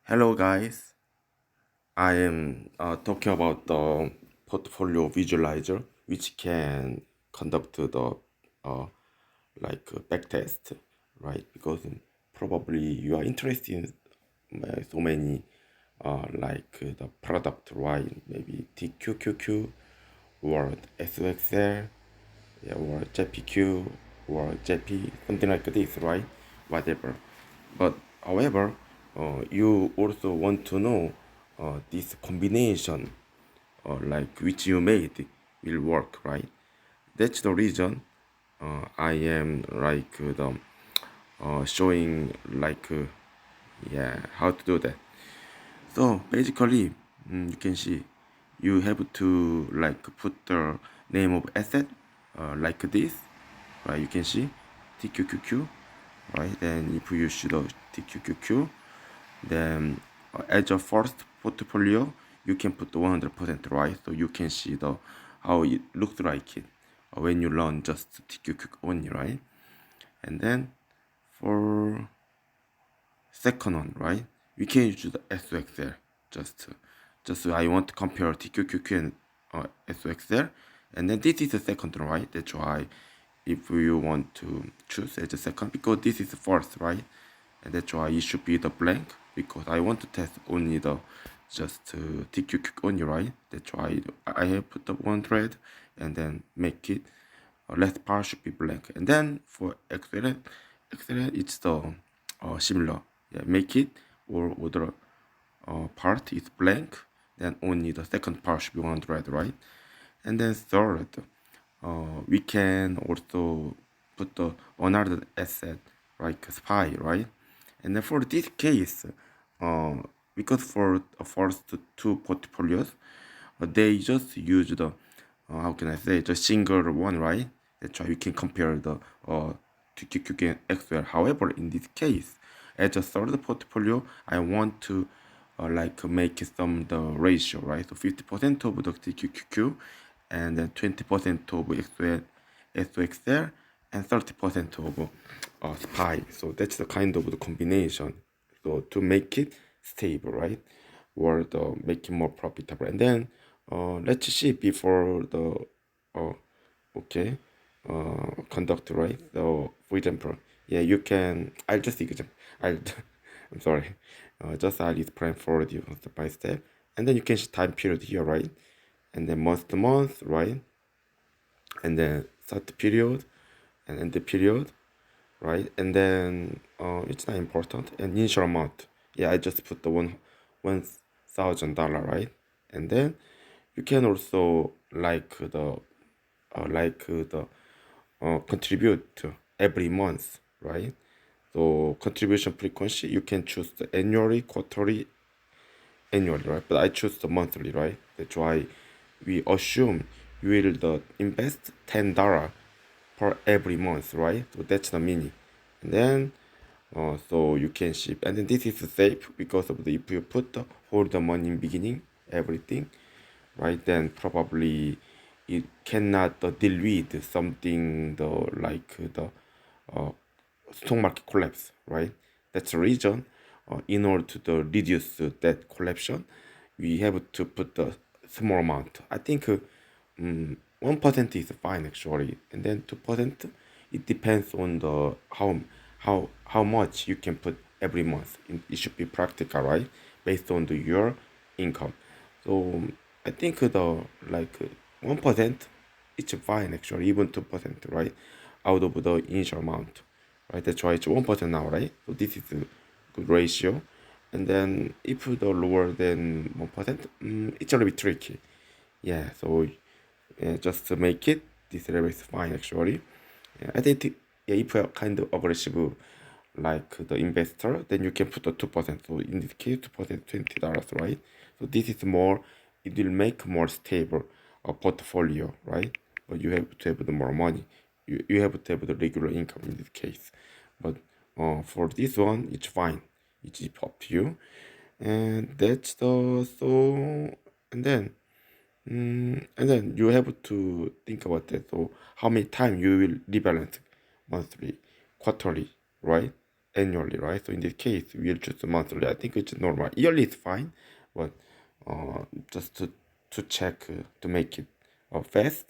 Hello guys, I am talking about the portfolio visualizer which can conduct the uh, backtest, right? Because probably you are interested in so many the product, right? Maybe TQQQ or SOXL, yeah, or JPQ or JP, something like this, right? Whatever. But however, you also want to know this combination, which you made, will work, right? That's the reason I am showing yeah, how to do that. So basically, you can see you have to put the name of asset like this, right? You can see TQQQ, right? Then if you use the TQQQ, then as a first portfolio, you can put 100%, right? So you can see the how it looks like it when you run just TQQQ only, right? And then for second one, right? We can use the SOXL. Just, just I want to compare TQQQ and SOXL, and then this is the second one, right? That's why if you want to choose as a second, because this is the first, right? And that's why it should be the blank, because I want to test only the just TQQQ only, right? That's why I have put the one thread and then make it last part should be blank. And then for excellent it's the similar. Yeah, make it or other part is blank. Then only the second part should be one thread, right? And then third, we can also put the another asset like spy, right? And then for this case, uh, because for the first two portfolios, they just use the how can I say the single one, right? That's why you can compare the TQQQ and XL. However, in this case, as a third portfolio, I want to make some the ratio, right? So 50% of the TQQQ and then 20% of SOXL and 30% of SPY. So that's the kind of the combination. So to make it stable, right? Or the make it more profitable. And then let's see before the uh, okay conduct, right? So for example, yeah, you can. I'll just example. I'll I'm sorry. Just I'll explain for you step by step, and then you can see time period here, right? And then month to month, right? And then start period and end the period, right? And then it's not important. And initial amount, yeah, I just put the $1,000, right? And then you can also the contribute every month, right? So contribution frequency, you can choose the annually, quarterly, annually, right? But I choose the monthly, right? That's why we assume you will invest $10 per every month, right? So that's the meaning. And then so you can ship, and then this is safe because of the if you put hold the money in beginning everything, right? Then probably it cannot deal with something the uh, stock market collapse, right? That's the reason. In order to reduce that collapse, we have to put the small amount. I think 1% is fine actually, and then 2%. It depends on the how much you can put every month. It should be practical, right? Based on your income. So I think the 1%, it's fine actually, even 2%, right? Out of the initial amount, right? That's why it's 1% now, right? So this is a good ratio. And then if the lower than 1%, it's a little bit tricky. Yeah, so just to make it, this level is fine actually. Yeah, I think yeah, if you're kind of aggressive like the investor, then you can put the 2%. So in this case, 2% $20, right? So this is more, it will make more stable a portfolio, right? But you have to have the more money. You have to have the regular income in this case. But for this one, it's fine. It's up to you. And that's the so and then you have to think about that. So how many times you will rebalance monthly, quarterly, right? annually, right? So in this case, we'll choose monthly. I think it's normal. Yearly is fine, but just to check to make it fast,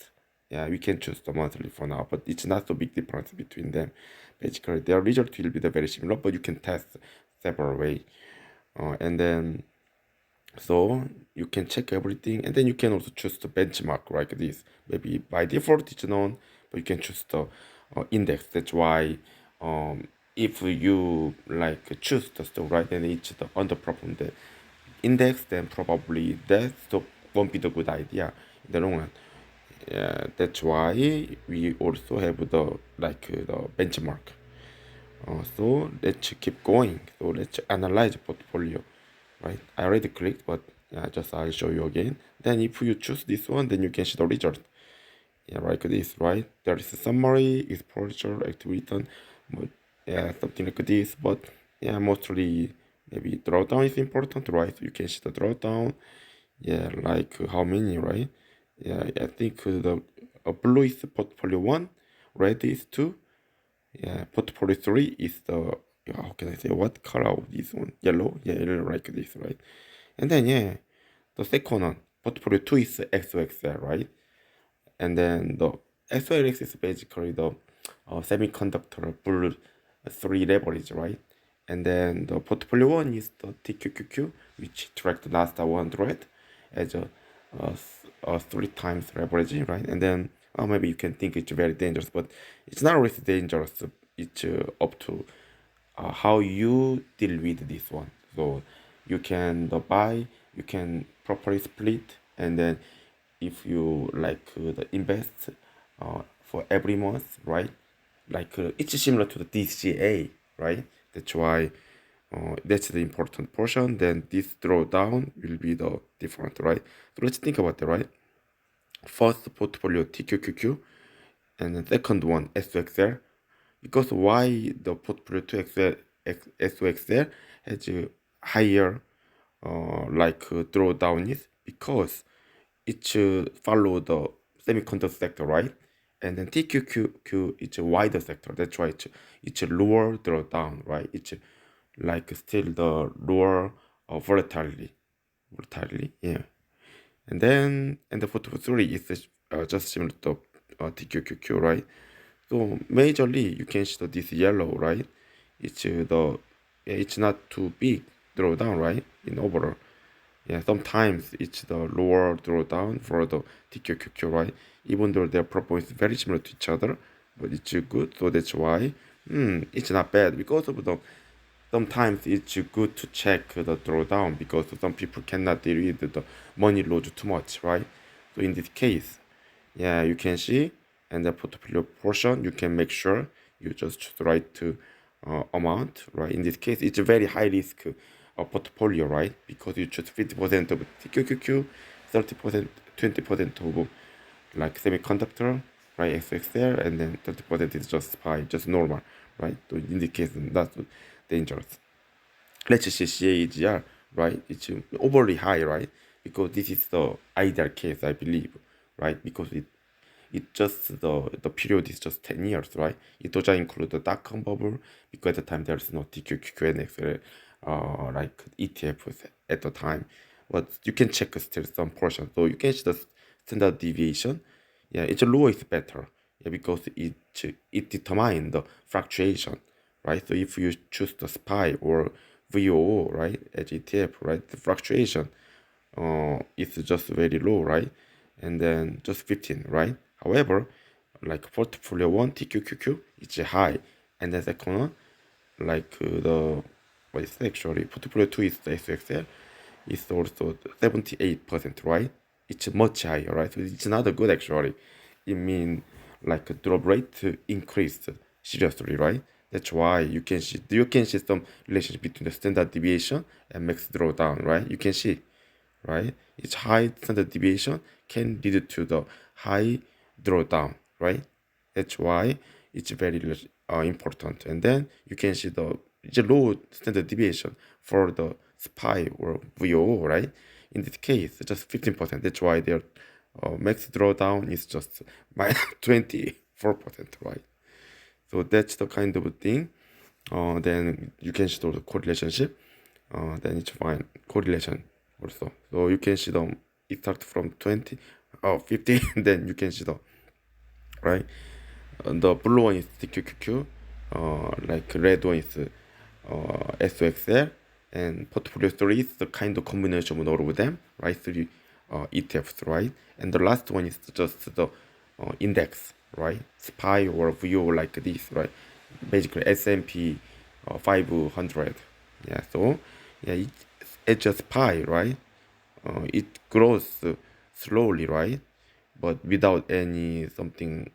yeah, we can choose the monthly for now. But it's not so big difference between them. Basically, their result will be the very similar, but you can test several ways. And then so you can check everything, and then you can also choose the benchmark like this. Maybe by default it's known, but you can choose the index. That's why if you like choose the stock, right, and it's the underperform the index, then probably that stock won't be the good idea in the long run. Yeah, that's why we also have the the benchmark. So let's keep going. So let's analyze portfolio, right? I already clicked, but yeah, just I'll show you again. Then if you choose this one, then you can see the result. Yeah, like this, right? There is a summary, exposure, active return, but yeah, something like this. But yeah, mostly maybe drawdown is important, right? You can see the drawdown. Yeah, like how many, right? Yeah, I think the blue is portfolio one, red is two, yeah, portfolio 3 is the, how can I say, what color of this one? Yellow? Yeah, yellow like this, right? And then, yeah, the second one, portfolio 2 is SOXL, right? And then the SOX is basically the semiconductor bull 3 leverage, right? And then the portfolio 1 is the TQQQ, which track the Nasdaq 100 as a 3 times leveraging, right? And then maybe you can think it's very dangerous, but it's not really dangerous. It's up to how you deal with this one. So you can buy, you can properly split, and then if you like the invest for every month, right? Like it's similar to the DCA, right? That's why that's the important portion. Then this drawdown will be the different, right? So let's think about that, right? First portfolio TQQQ, and the second one SOXL. Because why the portfolio 2XL SOXL has a higher drawdown is because it follow the semiconductor sector, right? And then TQQQ is a wider sector. That's why it's a lower drawdown, right? It's like still the lower volatility, yeah. And the photo 3 is just similar to TQQQ, right? So majorly you can see this yellow, right? It's it's not too big drawdown, right? In overall, yeah. Sometimes it's the lower drawdown for the TQQQ, right? Even though their performance is very similar to each other, but it's good. So that's why it's not bad because of the sometimes it's good to check the drawdown because some people cannot deal with the money load too much, right? So in this case, yeah, you can see, and the portfolio portion, you can make sure you just choose the right amount, right? In this case, it's a very high risk portfolio, right? Because you choose 50% of TQQQ, 30%, 20% of like semiconductor, right? XXL, and then 30% is just SPY, just normal, right? So in this case, that's dangerous. Let's see CAGR, right? It's overly high, right? Because this is the ideal case, I believe, right? Because it just the period is just 10 years, right? It doesn't include the dot-com bubble because at the time there's no TQQQ and XL like ETFs at the time. But you can check still some portion. So you can see the standard deviation. Yeah, it's lower is better. Yeah, because it determines the fluctuation, right? So if you choose the SPY or VOO, right, as ETF, right, the fluctuation is just very low, right? And then just 15, right? However, like portfolio 1 TQQQ, it's high, and the second one, like the what is it actually portfolio 2 is the SXL, is also 78%, right? It's much higher, right? So it's not a good actually. It means like a drop rate increased seriously, right? That's why you can see some relationship between the standard deviation and max drawdown, right? You can see, right? Its high standard deviation can lead to the high drawdown, right? That's why it's very important. And then you can see the low standard deviation for the SPY or VOO, right? In this case, just 15%. That's why their max drawdown is just minus 24%, right? So that's the kind of thing. then you can see the correlationship. Then it's fine correlation also. So you can see the it starts from 20, 50, then you can see the right. The blue one is TQQQ, like red one is SOXL, and portfolio 3 is the kind of combination of all of them, right? Three ETFs, right? And the last one is just the index, right? SPY or VO like this, right? Basically S&P 500. Yeah, so yeah, it's just SPY, right? It grows slowly, right? But without any something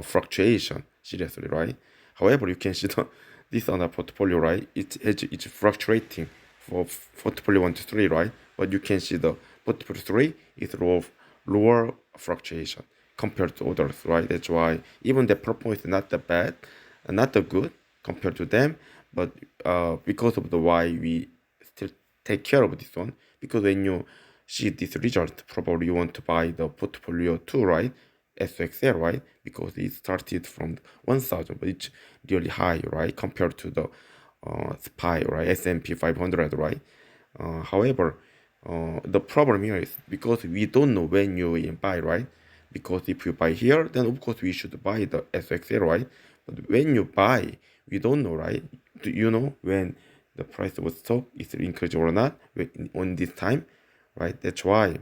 fluctuation seriously, right? However, you can see the this on a portfolio, right? It's fluctuating for portfolio 1 to 3, right? But you can see the portfolio 3 is lower fluctuation compared to others, right? That's why even the performance is not that bad, not that good compared to them, but because of the why we still take care of this one, because when you see this result, probably you want to buy the portfolio 2, right? SOXL, right? Because it started from 1000, but it's really high, right? Compared to the SPY, right? S&P 500, right? However, the problem here is because we don't know when you buy, right? Because if you buy here, then of course we should buy the SOXL, right? But when you buy, we don't know, right? Do you know when the price was stock is increased or not on this time, right? That's why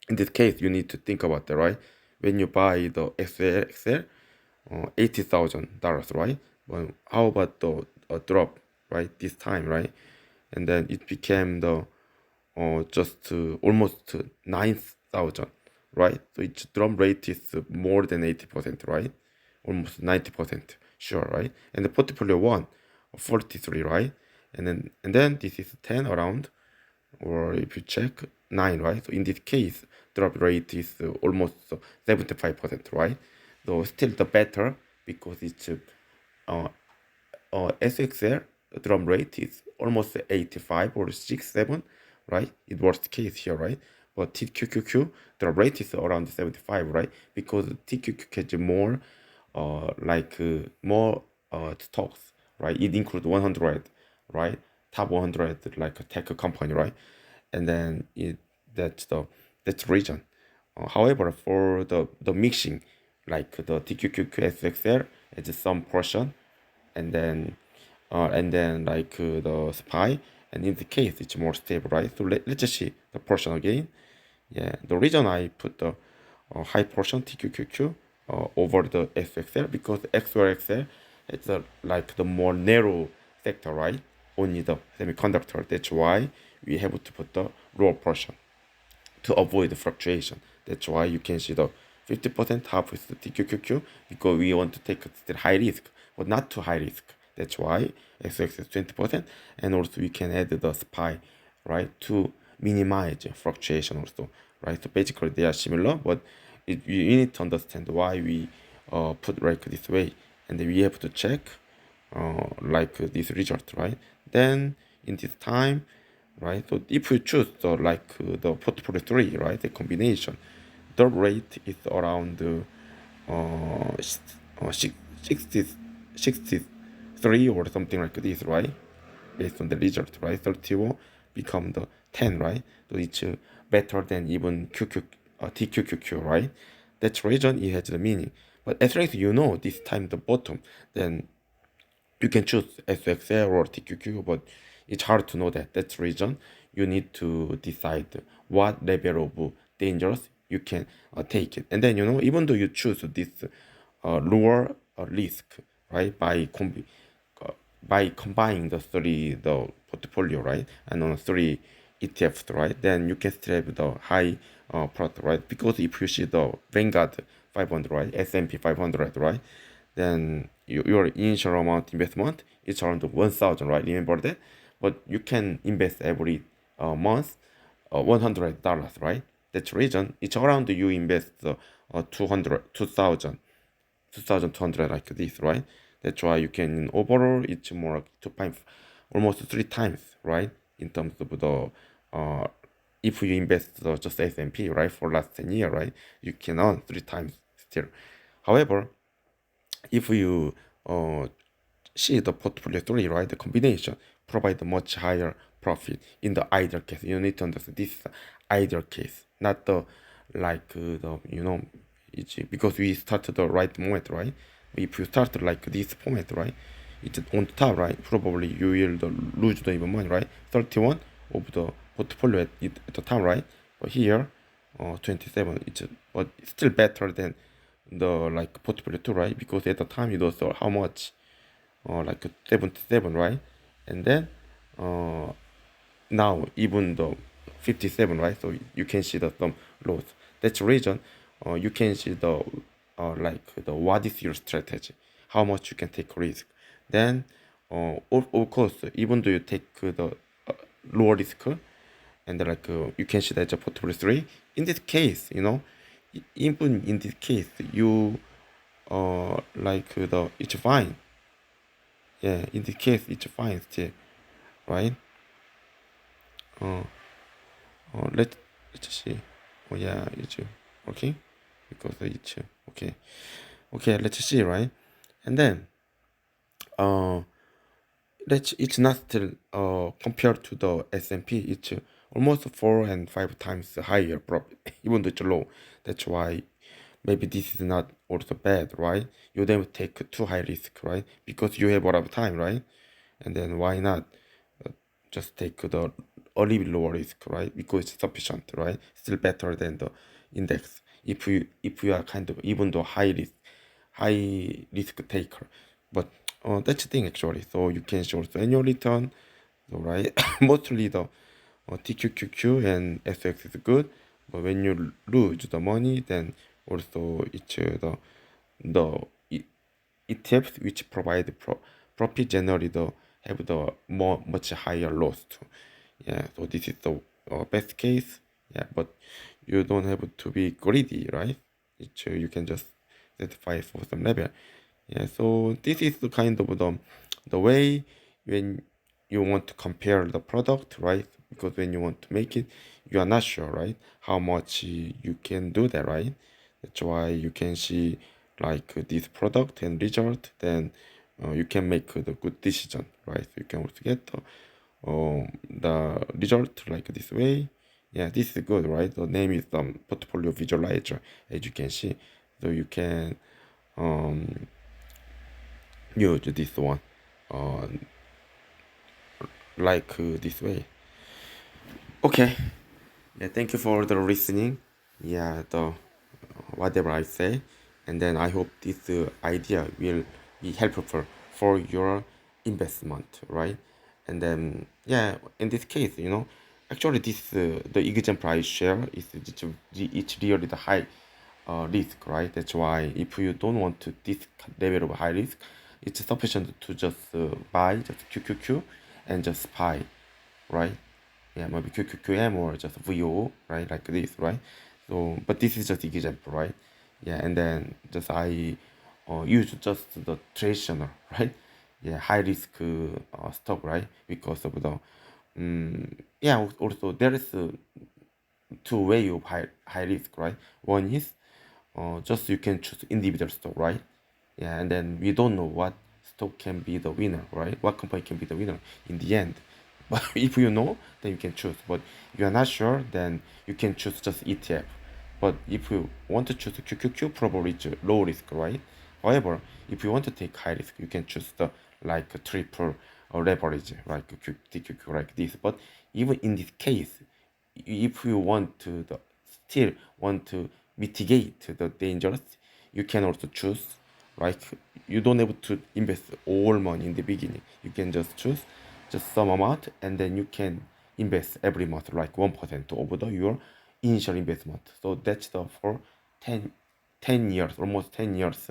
in this case you need to think about that, right? When you buy the XL, $80,000, right? Well, how about the drop, right? This time, right? And then it became the just almost 9,000, right? So its drop rate is more than 80%, right? Almost 90%, sure, right? And the portfolio one, 43, right? And then this is 10 around, or if you check 9, right? So in this case drop rate is almost 75%, right? So still the better because it's uh, SXL drum rate is almost 85 or 67, right? In worst case here, right? But TQQQ drum rate is around 75, right? Because TQQQ has more more stocks, right? It includes 100, right? Top 100 like a tech company, right? And then that's that's region. However, for the mixing, like the TQQQ SXL, it's some portion, and then like the SPY, and in the case it's more stable, right? So let's just see the portion again. Yeah, the reason I put the high portion TQQQ over the SXL, because XOXL it's like the more narrow sector, right? Only the semiconductor. That's why we have to put the lower portion to avoid the fluctuation. That's why you can see the 50% half is the TQQQ, because we want to take still high risk, but not too high risk. That's why XX is 20%, and also we can add the SPY, right, to minimize fluctuation also, right? So basically they are similar, but you need to understand why we put like this way, and then we have to check like this result, right? Then in this time, right? So if you choose the like the portfolio 3, right, the combination, the rate is around 60, 63 or something like this, right? Based on the result, right? 31 become the 10, right? So it's better than even TQQQ, right? That's reason it has the meaning. But as long as you know this time the bottom, then you can choose SXL or TQQ, but it's hard to know that. That's the reason you need to decide what level of dangerous you can take it. And then, even though you choose this lower risk, right, uh, by combining the portfolio, right, and on three ETFs, right, then you can still have the high product, right? Because if you see the Vanguard 500, right, S&P 500, right, then your initial amount investment is around 1,000, right? Remember that? But you can invest every month $100, right? That's the reason it's around you invest 200, 2,000, 2,200 like this, right? That's why you can overall it's more like almost 3 times, right? In terms of the if you invest just S&P, right, for last 10 years, right, you can earn 3 times still. However, if you uh, see the portfolio 3, right? The combination provide a much higher profit in the ideal case. You need to understand this is the ideal case, not the the it's because we started the right moment, right? If you start like this format, right? It's on the top, right? Probably you will lose the even money, right? 31 of the portfolio at the top, right? But here, 27, but it's still better than the like portfolio 2, right? Because at the time it was how much? Like 77, right? And then uh, now even the 57, right? So you can see the some loss. That's the reason you can see the the what is your strategy, how much you can take risk. Then of course, even though you take the lower risk, and you can see that the portfolio 3 in this case, even in this case you the it's fine. Yeah, in this case it's fine still, right? uh, let's see. Oh yeah, it's okay, because it's okay. Okay, let's see, right? And then uh let's it's not still compared to the S&P, it's almost 4 and 5 times higher profit even though it's low. That's why maybe this is not also bad, right? You don't take too high risk, right? Because you have a lot of time, right? And then why not just take the a little bit lower risk, right? Because it's sufficient, right? Still better than the index. If you are kind of even though high risk taker, but that's the thing actually. So you can show also annual return, so, right? Mostly the TQQQ and SX is good, but when you lose the money, then also it's the ETFs which provide profit generally have the much higher loss too. Yeah, so this is the best case. Yeah, but you don't have to be greedy, right? You can just certify for some level. Yeah, so this is the kind of the way when you want to compare the product, right? Because when you want to make it, you are not sure, right? How much you can do that, right? That's why you can see this product and result, then you can make the good decision, right? So you can also get the result like this way. Yeah, this is good, right? The name is portfolio visualizer, as you can see. So you can um, use this one uh, this way. Okay. Yeah, thank you for the listening. Yeah, the whatever I say, and then I hope this idea will be helpful for your investment, right? And then yeah, in this case, actually this the example I share is it's really the high risk, right? That's why if you don't want to this level of high risk, it's sufficient to just buy just QQQ and just buy, right? Yeah, maybe QQQM or just VO, right? Like this, right? So, but this is just example, right? Yeah, and then just I use just the traditional, right? Yeah, high risk stock, right? Because of the yeah, also there is two way of high risk, right? One is just you can choose individual stock, right? Yeah, and then we don't know what stock can be the winner, right? What company can be the winner in the end. But if you know, then you can choose. But if you are not sure, then you can choose just ETF. But if you want to choose QQQ, probably it's low risk, right? However, if you want to take high risk, you can choose the triple leverage, like TQQ like this. But even in this case, if you want to still want to mitigate the dangers, you can also choose, like you don't have to invest all money in the beginning. You can just choose just some amount, and then you can invest every month like 1% over your initial investment. So that's the for 10 10 years, almost 10 years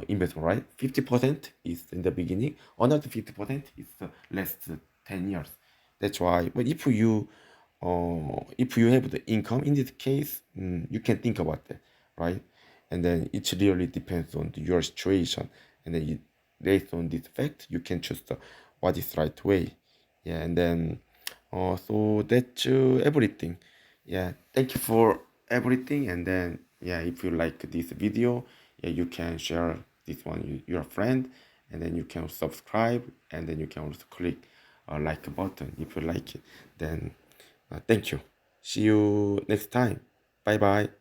investment, right? 50% is in the beginning, another 50% is the last 10 years. That's why, but if you have the income in this case, you can think about that, right? And then it really depends on your situation, and then based on this fact, you can choose what is right way. Yeah, and then so that's everything. Yeah, thank you for everything, and then yeah, if you like this video, yeah, you can share this one with your friend, and then you can subscribe, and then you can also click like button if you like it. Then thank you. See you next time. Bye bye.